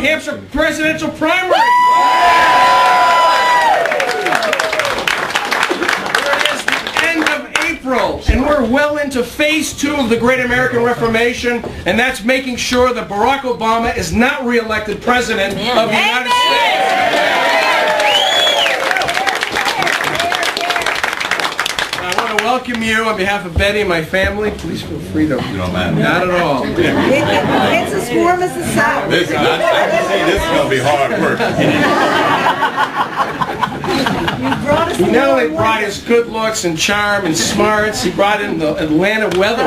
Hampshire presidential primary. And we're well into phase 2 of the Great American Reformation, and that's making sure that Barack Obama is not re-elected president of the United States. I want to welcome you on behalf of Betty and my family. Please feel free to. You don't mind? Not at all. It's as warm as the South. This is going to be hard work. He not only brought his good looks and charm and smarts, he brought in the Atlanta weather.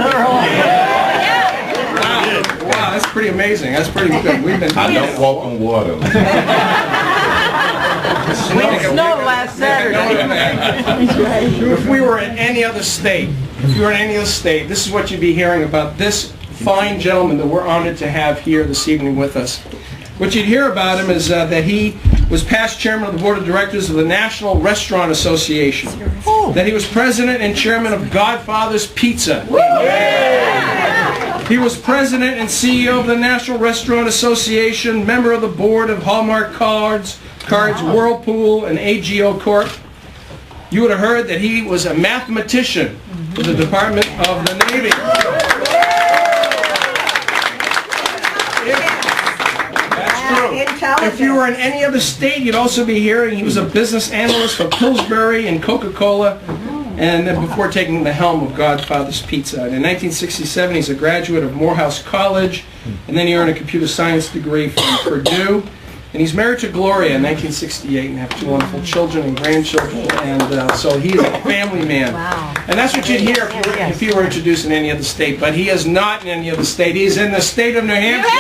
Wow, that's pretty amazing. That's pretty good. I don't walk on water. Snow last Saturday. If we were in any other state, this is what you'd be hearing about this fine gentleman that we're honored to have here this evening with us. What you'd hear about him is that he was past chairman of the board of directors of the National Restaurant Association. That he was president and chairman of Godfather's Pizza. He was president and CEO of the National Restaurant Association, member of the board of Hallmark Cards, Whirlpool, and AGO Corp. You would have heard that he was a mathematician for the Department of the Navy. If you were in any other state, you'd also be hearing he was a business analyst for Pillsbury and Coca-Cola, and then before taking the helm of Godfather's Pizza. And in 1967, he's a graduate of Morehouse College, and then he earned a computer science degree from Purdue. And he's married to Gloria in 1968 and have 2 wonderful children and grandchildren, and so he is a family man. Wow. And that's what you'd hear if he were introduced in any other state, but he is not in any other state. He's in the state of New Hampshire.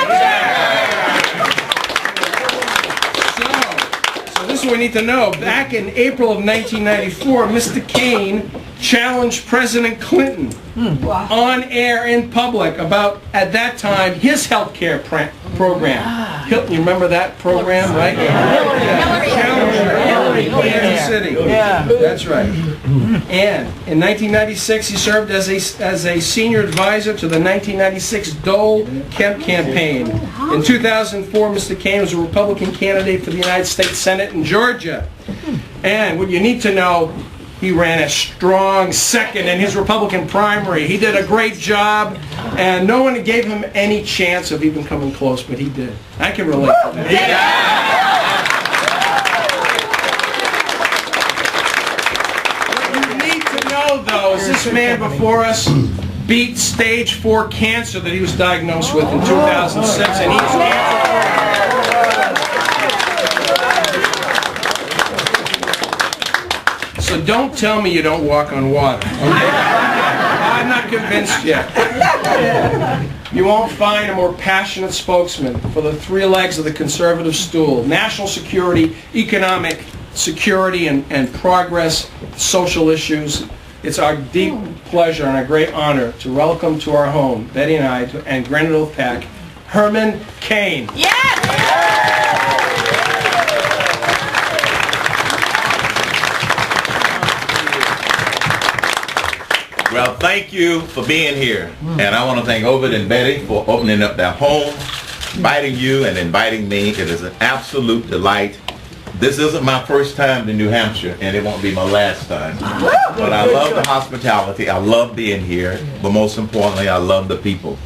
This is what we need to know. Back in April of 1994, Mr. Kane challenged President Clinton on air in public about, at that time, his health care program. You remember that program, right? Hillary City. Yeah. That's right. And in 1996, he served as a senior advisor to the 1996 Dole-Kemp campaign. In 2004, Mr. Kane was a Republican candidate for the United States Senate in Georgia. And what you need to know, he ran a strong second in his Republican primary. He did a great job, and no one gave him any chance of even coming close, but he did. I can relate to that. Though, is this man before us beat stage 4 cancer that he was diagnosed with in 2006, and he's cancer-free. So don't tell me you don't walk on water, okay? I'm not convinced yet. You won't find a more passionate spokesman for the 3 legs of the conservative stool: national security, economic security and progress, social issues. It's our deep pleasure and a great honor to welcome to our home, Betty and I, and GraniteOath PAC, Herman Cain. Yes! Well, thank you for being here. And I want to thank Ovid and Betty for opening up their home, inviting you and inviting me. It is an absolute delight. This isn't my first time to New Hampshire, and it won't be my last time. But I love the hospitality. I love being here. But most importantly, I love the people.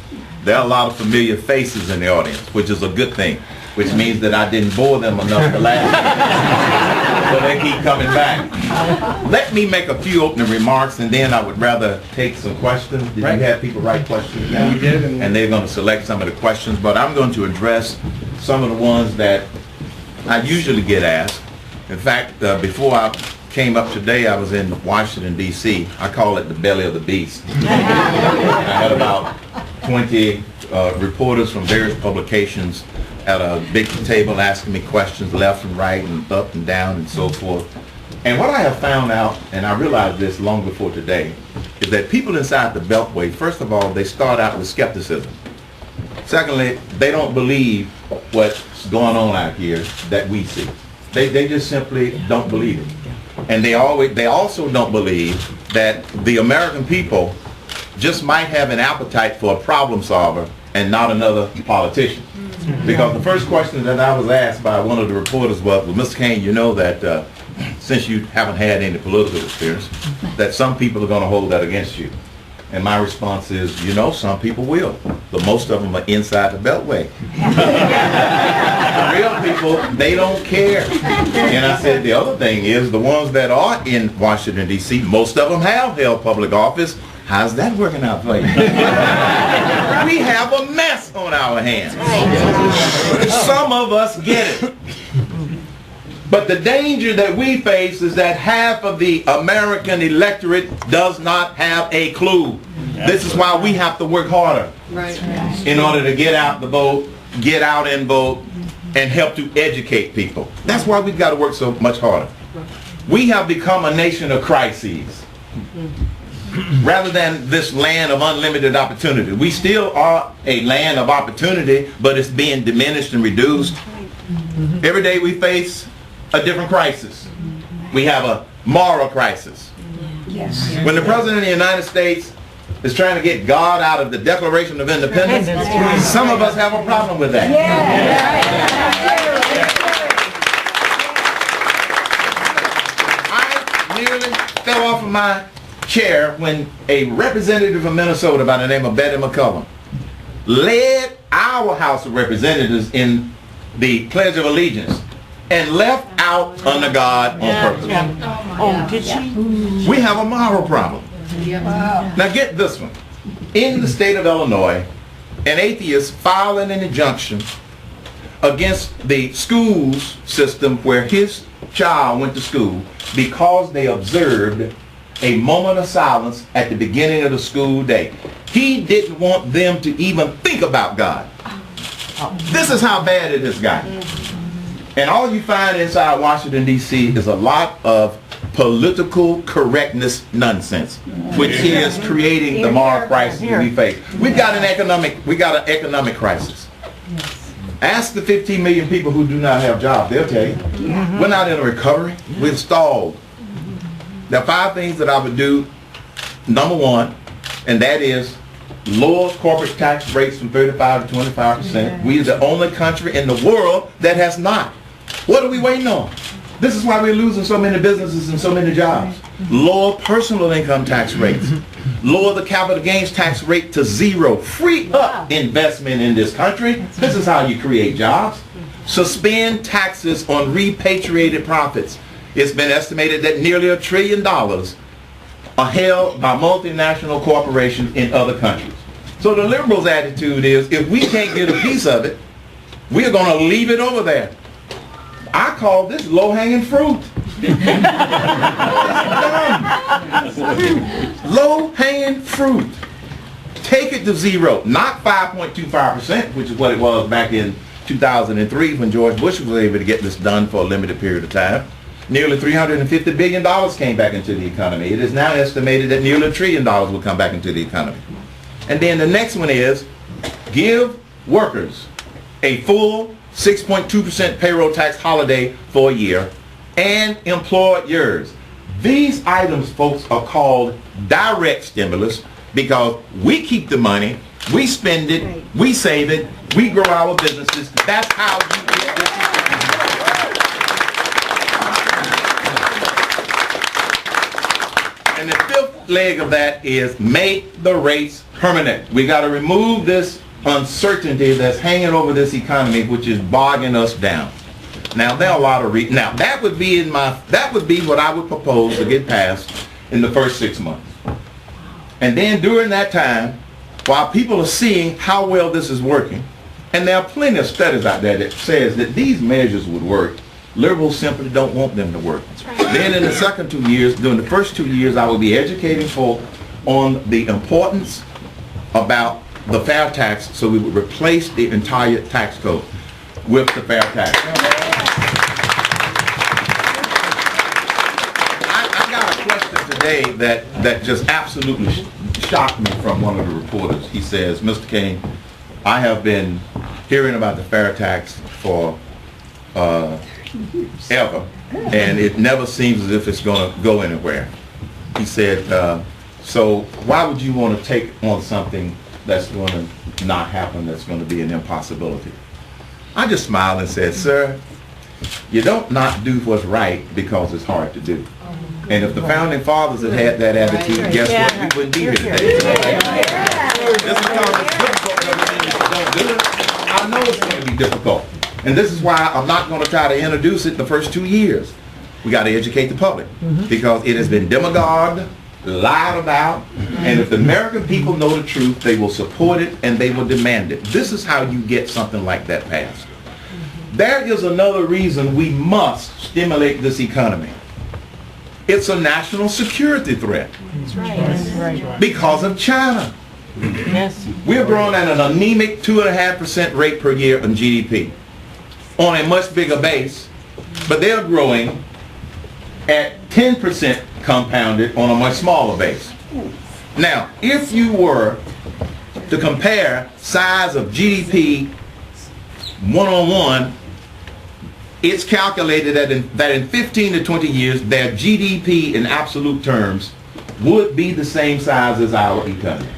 There are a lot of familiar faces in the audience, which is a good thing, which means that I didn't bore them enough the last time. So they keep coming back. Let me make a few opening remarks, and then I would rather take some questions. Did you have people write questions down? We did. And they're going to select some of the questions, but I'm going to address some of the ones that I usually get asked. In fact, before I came up today, I was in Washington, D.C. I call it the belly of the beast. I had about 20 reporters from various publications at a big table asking me questions left and right and up and down and so forth. And what I have found out, and I realized this long before today, is that people inside the Beltway, first of all, they start out with skepticism. Secondly, they don't believe what's going on out here that we see. They just simply don't believe it. And they also don't believe that the American people just might have an appetite for a problem solver and not another politician. Because the first question that I was asked by one of the reporters was, well, Mr. Kane, you know that since you haven't had any political experience, that some people are going to hold that against you. And my response is, you know, some people will, but most of them are inside the Beltway. The real people, they don't care. And I said the other thing is the ones that are in Washington, D.C., most of them have held public office. How's that working out for you? We have a mess on our hands. Some of us get it. But the danger that we face is that half of the American electorate does not have a clue. This is why we have to work harder in order to get out the vote, get out and vote, and help to educate people. That's why we've got to work so much harder. We have become a nation of crises rather than this land of unlimited opportunity. We still are a land of opportunity, but it's being diminished and reduced. Every day we face a different crisis. We have a moral crisis. Yes. When the President of the United States is trying to get God out of the Declaration of Independence, some of us have a problem with that. I nearly fell off of my chair when a representative of Minnesota by the name of Betty McCollum led our House of Representatives in the Pledge of Allegiance and left out under God on purpose. Did she? We have a moral problem. Now get this one. In the state of Illinois, an atheist filed an injunction against the schools system where his child went to school because they observed a moment of silence at the beginning of the school day. He didn't want them to even think about God. This is how bad it has gotten. And all you find inside Washington, D.C. is a lot of political correctness nonsense, which is creating the moral crisis that we face. We got an economic crisis. Ask the 15 million people who do not have jobs. They'll tell you. We're not in a recovery. We're stalled. There are 5 things that I would do. Number 1, and that is lower corporate tax rates from 35 to 25%. We are the only country in the world that has not. What are we waiting on? This is why we're losing so many businesses and so many jobs. Lower personal income tax rates. Lower the capital gains tax rate to 0. Free up investment in this country. This is how you create jobs. Suspend taxes on repatriated profits. It's been estimated that nearly $1 trillion are held by multinational corporations in other countries. So the liberals' attitude is, if we can't get a piece of it, we're going to leave it over there. I call this low-hanging fruit. Low-hanging fruit. Take it to 0, not 5.25%, which is what it was back in 2003 when George Bush was able to get this done for a limited period of time. Nearly $350 billion came back into the economy. It is now estimated that nearly $1 trillion will come back into the economy. And then the next one is give workers a full 6.2% payroll tax holiday for a year, and employers. These items, folks, are called direct stimulus because we keep the money, we spend it, we save it, we grow our businesses. That's how you get this. And the 5th leg of that is make the rates permanent. We got to remove this uncertainty that's hanging over this economy, which is bogging us down. Now there are a lot of now that would be what I would propose to get passed in the first 6 months. And then during that time, while people are seeing how well this is working, and there are plenty of studies out there that says that these measures would work, liberals simply don't want them to work. Then in the second 2 years, during the first 2 years, I will be educating folk on the importance about the fair tax, so we would replace the entire tax code with the fair tax. I got a question today that just absolutely shocked me from one of the reporters. He says, Mr. Kane, I have been hearing about the fair tax for ever, and it never seems as if it's going to go anywhere. He said, so why would you want to take on something that's going to not happen, that's going to be an impossibility. I just smiled and said, sir, you don't not do what's right because it's hard to do. And if the founding fathers had had that attitude, guess what? We wouldn't be here today. Just because it's difficult doesn't mean you don't do it. I know it's going to be difficult. And this is why I'm not going to try to introduce it the first 2 years. We got to educate the public because it has been demagogued, lied about, and if the American people know the truth, they will support it and they will demand it. This is how you get something like that passed. There is another reason we must stimulate this economy. It's a national security threat. That's right. Because of China. Yes. We're growing at an anemic 2.5% rate per year on GDP on a much bigger base, but they're growing at 10% compounded on a much smaller base. Now, if you were to compare size of GDP one-on-one, it's calculated that in 15 to 20 years, their GDP in absolute terms would be the same size as our economy.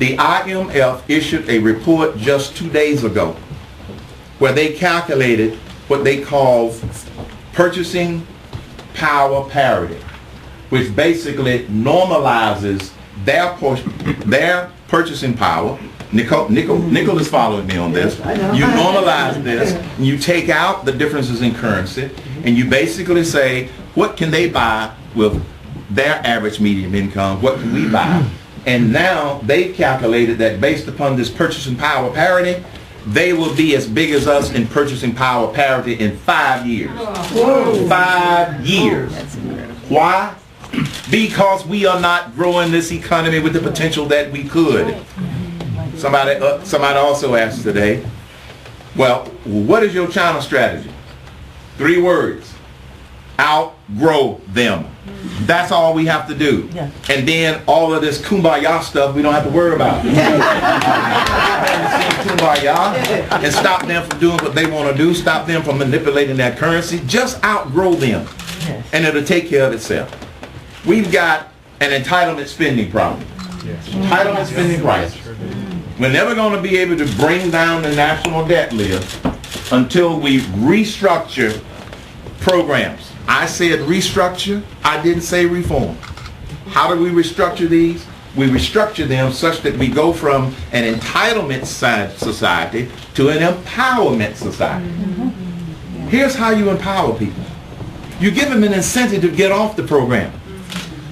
The IMF issued a report just 2 days ago where they calculated what they call purchasing power parity, which basically normalizes their purchasing power. Nickel is following me on this. You normalize this, and you take out the differences in currency, and you basically say, what can they buy with their average median income? What can we buy? And now they've calculated that based upon this purchasing power parity, they will be as big as us in purchasing power parity in 5 years. Whoa. 5 years. Why? Because we are not growing this economy with the potential that we could. Somebody also asked today, well, what is your China strategy? 3 words. Outgrow them. That's all we have to do. Yeah. And then all of this kumbaya stuff we don't have to worry about. Kumbaya and stop them from doing what they want to do, stop them from manipulating their currency. Just outgrow them. Yes. And it'll take care of itself. We've got an entitlement spending problem. Yes. Entitlement spending crisis. We're never going to be able to bring down the national debt list until we restructure programs. I said restructure, I didn't say reform. How do we restructure these? We restructure them such that we go from an entitlement society to an empowerment society. Here's how you empower people. You give them an incentive to get off the program.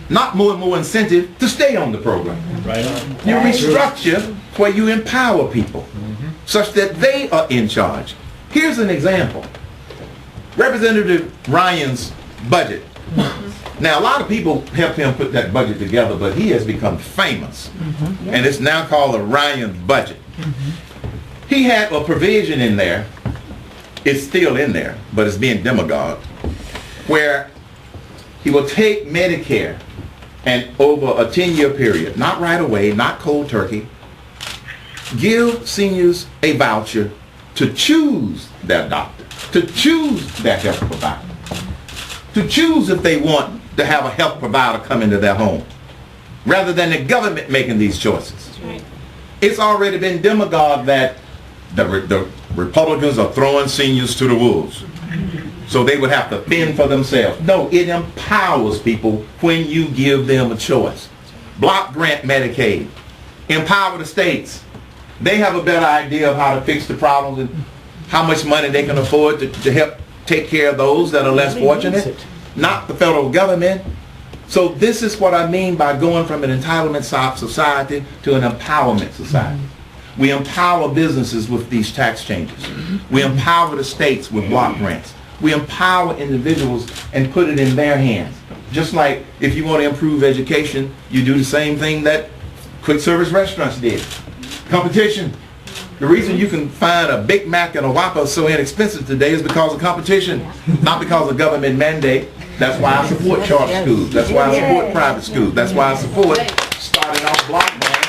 Not more and more incentive to stay on the program. Right. You restructure where you empower people such that they are in charge. Here's an example. Representative Ryan's budget. Now, a lot of people helped him put that budget together, but he has become famous. And it's now called the Ryan budget. He had a provision in there, it's still in there, but it's being demagogued, where he will take Medicare and over a 10-year period, not right away, not cold turkey, give seniors a voucher to choose their doctor, to choose their health provider, to choose if they want to have a health provider come into their home, rather than the government making these choices. Right. It's already been demagogued that the Republicans are throwing seniors to the wolves, so they would have to fend for themselves. No, it empowers people when you give them a choice. Block grant Medicaid. Empower the states. They have a better idea of how to fix the problems and how much money they can afford to help take care of those that are less fortunate, not the federal government. So this is what I mean by going from an entitlement society to an empowerment society. We empower businesses with these tax changes. We empower the states with block grants. We empower individuals and put it in their hands. Just like if you want to improve education, you do the same thing that quick service restaurants did. Competition. The reason you can find a Big Mac and a Whopper so inexpensive today is because of competition, not because of government mandate. That's why I support charter schools. That's why I support private schools. That's why I support starting off block grants.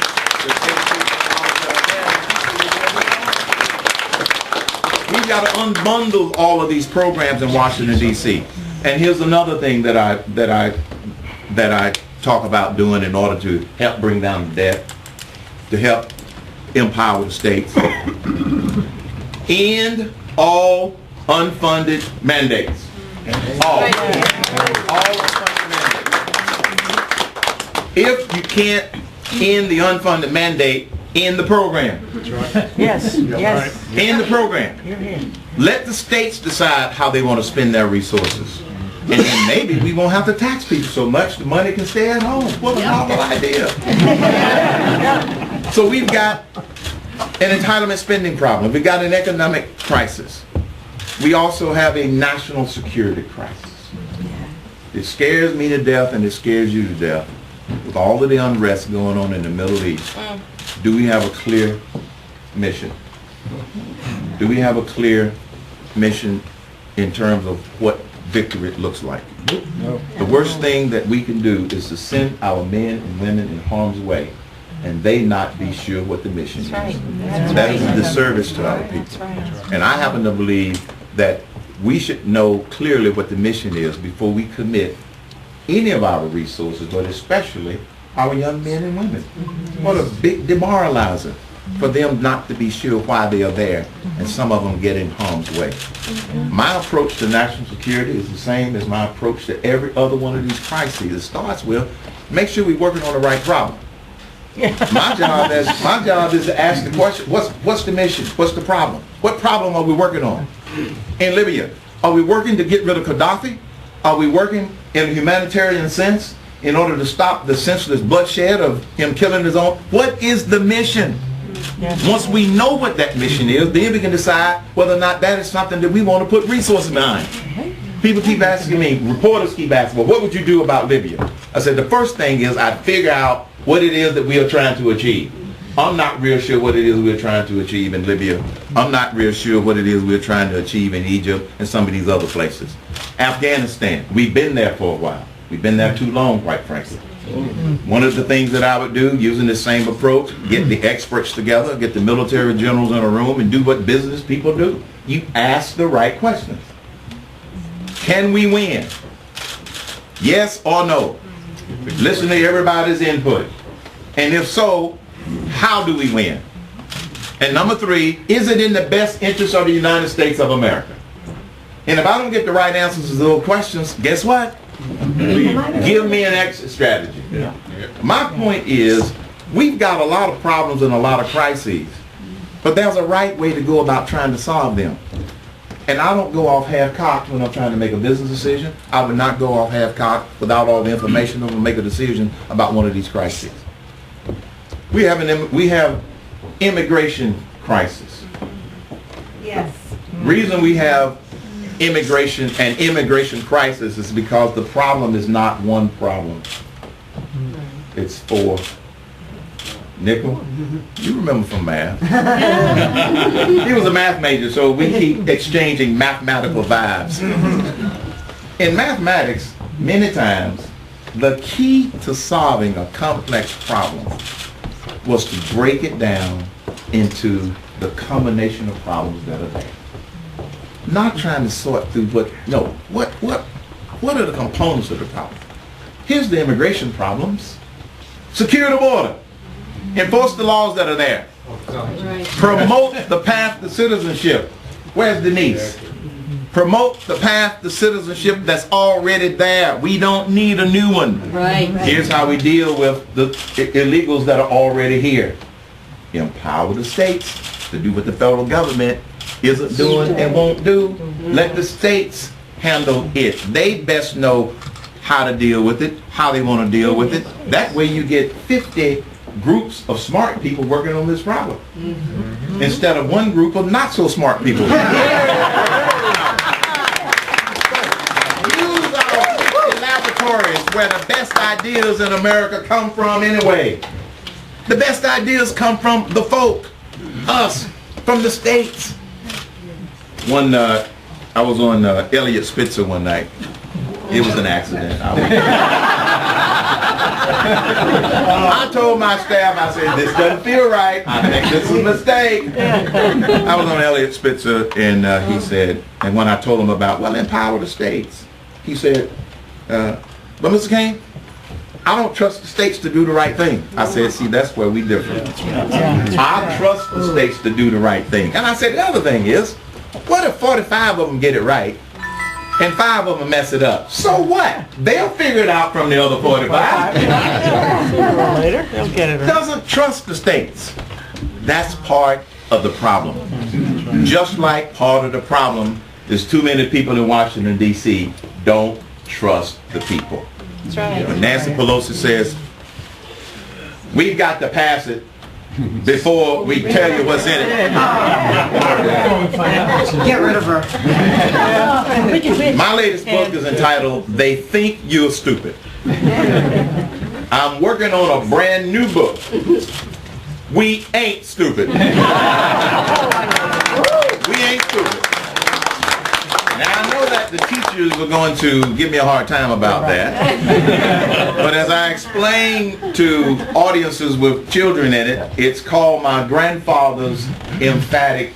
We've got to unbundle all of these programs in Washington, D.C. And here's another thing that I talk about doing in order to help bring down the debt. to help empower the states. End all unfunded mandates. All unfunded mandates. If you can't end the unfunded mandate, end the program. Yes, yes. End the program. You're here. Let the states decide how they want to spend their resources. And then maybe we won't have to tax people so much, the money can stay at home. What a novel idea. So we've got an entitlement spending problem. We've got an economic crisis. We also have a national security crisis. It scares me to death and it scares you to death with all of the unrest going on in the Middle East. Do we have a clear mission? Do we have a clear mission in terms of what victory looks like? No. The worst thing that we can do is to send our men and women in harm's way and they not be sure what the mission is. That is a disservice to our people. And I happen to believe that we should know clearly what the mission is before we commit any of our resources, but especially our young men and women. What a big demoralizer for them not to be sure why they are there, and some of them get in harm's way. My approach to national security is the same as my approach to every other one of these crises. It starts with, make sure we're working on the right problem. My job is to ask the question, what's the mission? What's the problem? What problem are we working on? In Libya, are we working to get rid of Gaddafi? Are we working in a humanitarian sense in order to stop the senseless bloodshed of him killing his own? What is the mission? Once we know what that mission is, then we can decide whether or not that is something that we want to put resources behind. People keep asking me, reporters keep asking, well, what would you do about Libya? I said, the first thing is I'd figure out what it is that we are trying to achieve. I'm not real sure what it is we're trying to achieve in Libya. I'm not real sure what it is we're trying to achieve in Egypt and some of these other places. Afghanistan, we've been there for a while. We've been there too long, quite frankly. One of the things that I would do, using the same approach, get the experts together, get the military generals in a room and do what business people do. You ask the right questions. Can we win? Yes or no? Listen to everybody's input. And if so, how do we win? And number 3, is it in the best interest of the United States of America? And if I don't get the right answers to those questions, guess what? Give me an exit strategy. My point is, we've got a lot of problems and a lot of crises, but there's a right way to go about trying to solve them. And I don't go off half-cocked when I'm trying to make a business decision. I would not go off half-cocked without all the information to make a decision about one of these crises. We have immigration crisis. Yes. Reason we have immigration and immigration crisis is because the problem is not one problem. It's 4. Nickel, you remember from math. He was a math major, so we keep exchanging mathematical vibes. In mathematics, many times, the key to solving a complex problem was to break it down into the combination of problems that are there. Not trying to sort through what are the components of the problem? Here's the immigration problems. Secure the border. Enforce the laws that are there. Promote the path to citizenship. Where's Denise? Promote the path to citizenship that's already there. We don't need a new one. Right. Here's how we deal with the illegals that are already here. Empower the states to do what the federal government isn't doing and won't do. Let the states handle it. They best know how to deal with it, how they want to deal with it. That way you get 50 groups of smart people working on this problem instead of one group of not so smart people. Use our laboratories where the best ideas in America come from anyway. The best ideas come from the folk, us, from the states. I was on Elliot Spitzer one night. It was an accident. I told my staff, I said, this doesn't feel right. I think this is a mistake. I was on Elliot Spitzer, and he said, and when I told him about, well, empower the states, he said, but Mr. King, I don't trust the states to do the right thing. I said, see, that's where we differ. I trust the states to do the right thing. And I said, the other thing is, what if 45 of them get it right and 5 of them mess it up? So what? They'll figure it out from the other 45. Sooner or later, they'll get it right. Doesn't trust the states. That's part of the problem. Just like part of the problem is too many people in Washington, D.C. don't trust the people. That's right. When Nancy Pelosi says, we've got to pass it before we tell you what's in it. Get rid of her. My latest book is entitled, They Think You're Stupid. I'm working on a brand new book. We ain't stupid. We ain't stupid. Now I know that the teachers are going to give me a hard time about that. But as I explain to audiences with children in it, it's called my grandfather's emphatic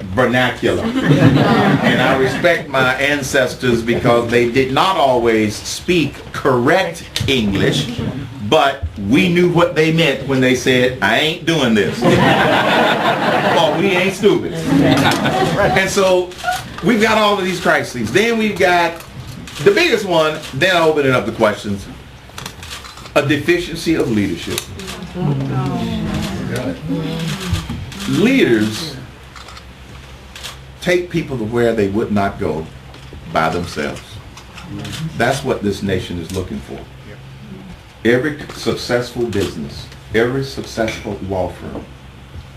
vernacular. And I respect my ancestors because they did not always speak correct English, but we knew what they meant when they said, I ain't doing this. Well, we ain't stupid. And so we've got all of these crises. Then we've got the biggest one, then I'll open it up to questions, a deficiency of leadership. Leaders take people to where they would not go by themselves. That's what this nation is looking for. Every successful business, every successful law firm,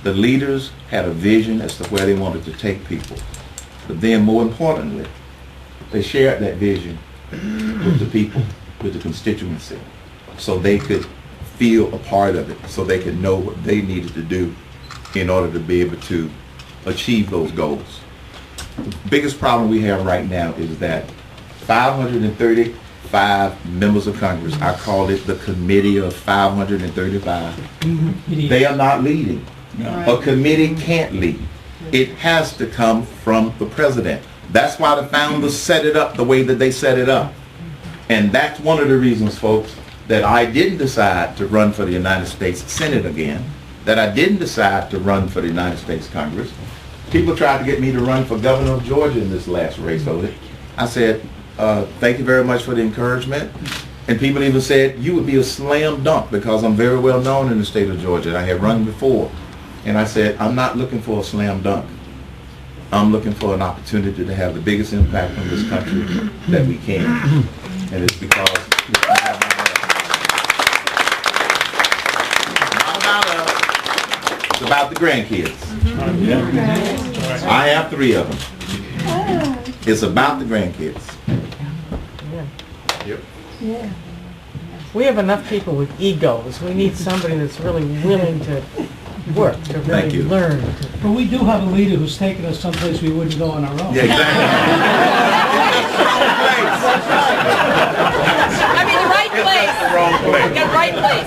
the leaders had a vision as to where they wanted to take people. But then more importantly, they shared that vision with the people, with the constituency, so they could feel a part of it, so they could know what they needed to do in order to be able to achieve those goals. The biggest problem we have right now is that 535 members of Congress, I call it the committee of 535, they are not leading. A committee can't lead. It has to come from the president. That's why the founders set it up the way that they set it up. And that's one of the reasons, folks, that I didn't decide to run for the United States Senate again, that I didn't decide to run for the United States Congress. People tried to get me to run for governor of Georgia in this last race. I said, thank you very much for the encouragement. And people even said, you would be a slam dunk because I'm very well known in the state of Georgia. I had run before. And I said, I'm not looking for a slam dunk. I'm looking for an opportunity to have the biggest impact on this country that we can. And it's because it's not about us, it's about the grandkids. I have 3 of them. It's about the grandkids. Yeah. We have enough people with egos. We need somebody that's really willing to work, to really learn. But we do have a leader who's taken us someplace we wouldn't go on our own. Yeah, exactly. I mean, the right place. The wrong place. The right place.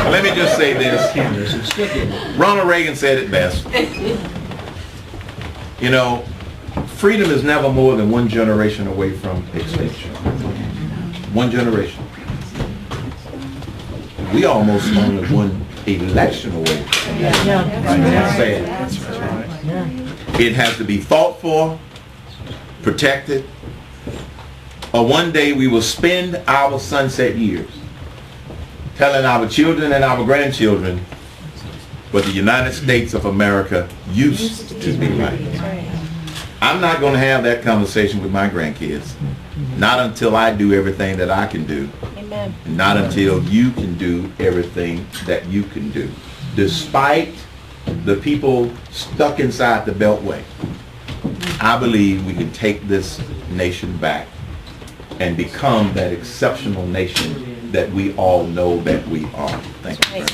Let me just say this. Ronald Reagan said it best. You know, freedom is never more than one generation away from extinction. One generation. We almost only one election away from that. That's sad. It has to be fought for, protected, or one day we will spend our sunset years telling our children and our grandchildren what the United States of America used to be like. I'm not going to have that conversation with my grandkids. Not until I do everything that I can do. Amen. Not until you can do everything that you can do. Despite the people stuck inside the Beltway, I believe we can take this nation back and become that exceptional nation that we all know that we are. Thank you.